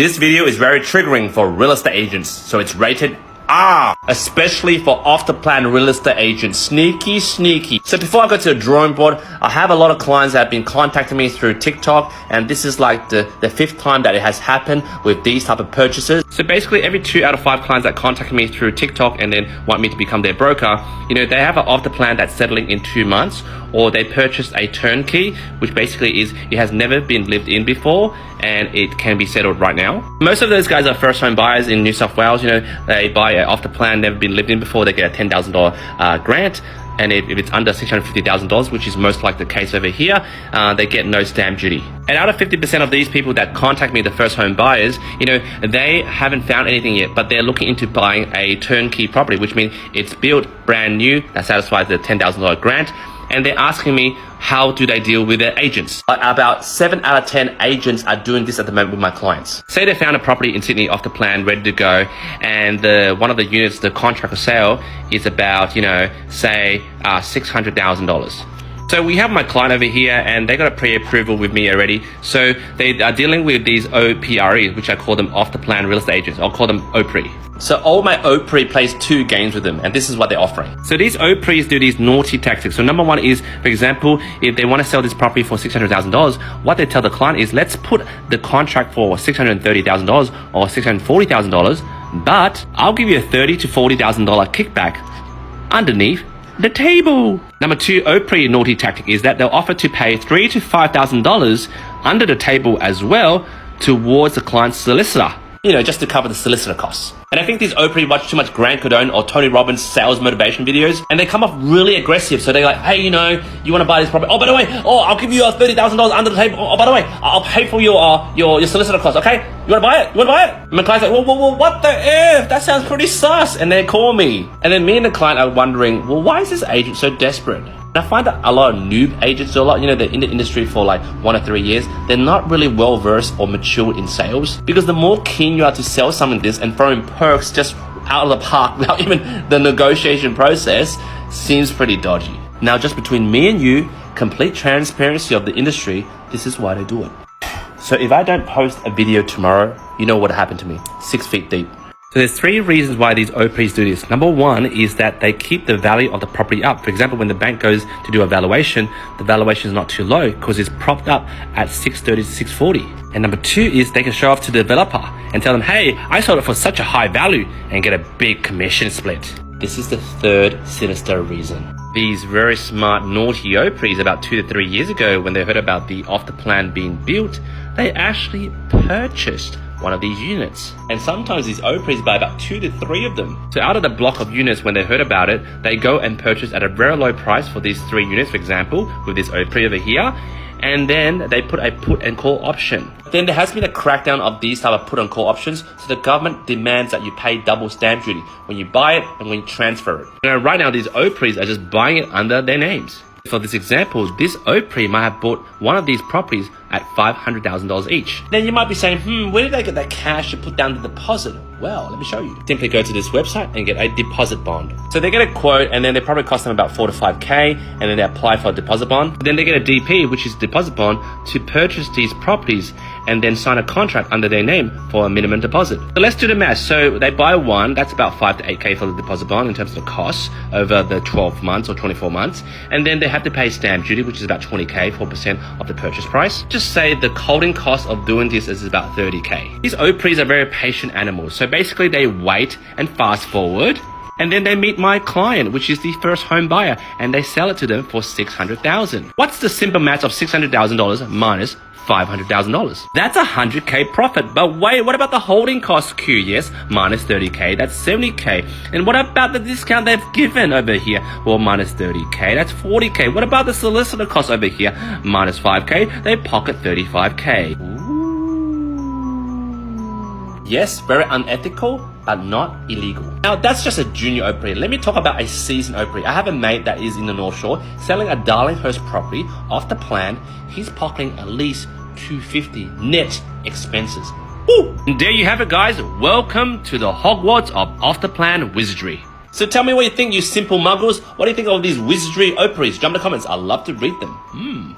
This video is very triggering for real estate agents, so it's rated R, especially for off-the-plan real estate agents. Sneaky. So before I go to the drawing board, I have a lot of clients that have been contacting me through TikTok, and this is like the fifth time that it has happened with these type of purchases. So basically every 2 out of 5 clients that contact me through TikTok and then want me to become their broker, you know, they have an off-the-plan that's settling in 2 months, or they purchased a turnkey, which basically is it has never been lived in before and it can be settled right now. Most of those guys are first home buyers in New South Wales. You know, they buy it off the plan, never been lived in before, they get a $10,000 grant. And if it's under $650,000, which is most likely the case over here, they get no stamp duty. And out of 50% of these people that contact me, the first home buyers, you know, they haven't found anything yet, but they're looking into buying a turnkey property, which means it's built brand new, that satisfies the $10,000 grant. And they're asking me, how do they deal with their agents? About 7 out of 10 agents are doing this at the moment with my clients. Say they found a property in Sydney off the plan, ready to go, and one of the units, the contract for sale, is about, you know, say $600,000. So we have my client over here and they got a pre-approval with me already. So they are dealing with these OPREs, which I call them off the plan real estate agents. I'll call them OPRE. So all my OPRE plays 2 games with them, and this is what they're offering. So these OPREs do these naughty tactics. So number one is, for example, if they want to sell this property for $600,000, what they tell the client is, let's put the contract for $630,000 or $640,000, but I'll give you a $30,000 to $40,000 kickback underneath the table. Number 2 OPRE naughty tactic is that they'll offer to pay $3,000 to $5,000 under the table as well towards the client's solicitor, you know, just to cover the solicitor costs. And I think these OPRE watch too much Grant Cardone or Tony Robbins sales motivation videos, and they come off really aggressive. So they're like, hey, you know, you want to buy this property? Oh, by the way, I'll give you $30,000 under the table. Oh, by the way, I'll pay for your solicitor costs, okay? You want to buy it? You want to buy it? And my client's like, whoa, what the F? That sounds pretty sus. And they call me. And then me and the client are wondering, well, why is this agent so desperate? And I find that a lot of noob agents, or a lot, you know, they're in the industry for like 1 or 3 years, they're not really well versed or matured in sales, because the more keen you are to sell someone this and throwing perks just out of the park without even the negotiation process seems pretty dodgy. Now, just between me and you, complete transparency of the industry, this is why they do it. So if I don't post a video tomorrow, you know what happened to me, 6 feet deep. So there's 3 reasons why these OPREs do this. Number 1 is that they keep the value of the property up. For example, when the bank goes to do a valuation, the valuation is not too low because it's propped up at $630,000 to $640,000. And number 2 is they can show off to the developer and tell them, hey, I sold it for such a high value, and get a big commission split. This is the 3rd sinister reason. These very smart, naughty OPREs about 2 to 3 years ago, when they heard about the off the plan being built, they actually purchased one of these units. And sometimes these OPREs buy about 2 to 3 of them. So out of the block of units, when they heard about it, they go and purchase at a very low price for these 3 units, for example, with this OPRE over here. And then they put a put and call option. Then there has been a crackdown of these type of put and call options. So the government demands that you pay double stamp duty when you buy it and when you transfer it. You know, right now these OPREs are just buying it under their names. For this example, this OPRE might have bought one of these properties at $500,000 each. Then you might be saying, where did they get that cash to put down the deposit? Well, let me show you. Simply go to this website and get a deposit bond. So they get a quote, and then they probably cost them about $4,000 to $5,000, and then they apply for a deposit bond. Then they get a DP, which is deposit bond, to purchase these properties and then sign a contract under their name for a minimum deposit. So let's do the math. So they buy one, that's about $5,000 to $8,000 for the deposit bond in terms of the costs over the 12 months or 24 months. And then they have to pay stamp duty, which is about $20,000, 4% of the purchase price. Just say the holding cost of doing this is about $30,000. These OPREs are very patient animals. So basically they wait and fast forward, and then they meet my client, which is the first home buyer, and they sell it to them for $600,000. What's the simple math of $600,000 minus $500,000? That's $100,000 profit. But wait, what about the holding cost, Q? Yes, minus $30,000, that's $70,000. And what about the discount they've given over here? Well, minus $30,000, that's $40,000. What about the solicitor cost over here? Minus $5,000, they pocket $35,000. Yes, very unethical, but not illegal. Now, that's just a junior OPRE. Let me talk about a seasoned OPRE. I have a mate that is in the North Shore selling a Darlinghurst property off the plan. He's pocketing at least $250 net expenses. Woo! And there you have it, guys. Welcome to the Hogwarts of off the plan wizardry. So tell me what you think, you simple muggles. What do you think of these wizardry OPREs? Jump in the comments. I'd love to read them.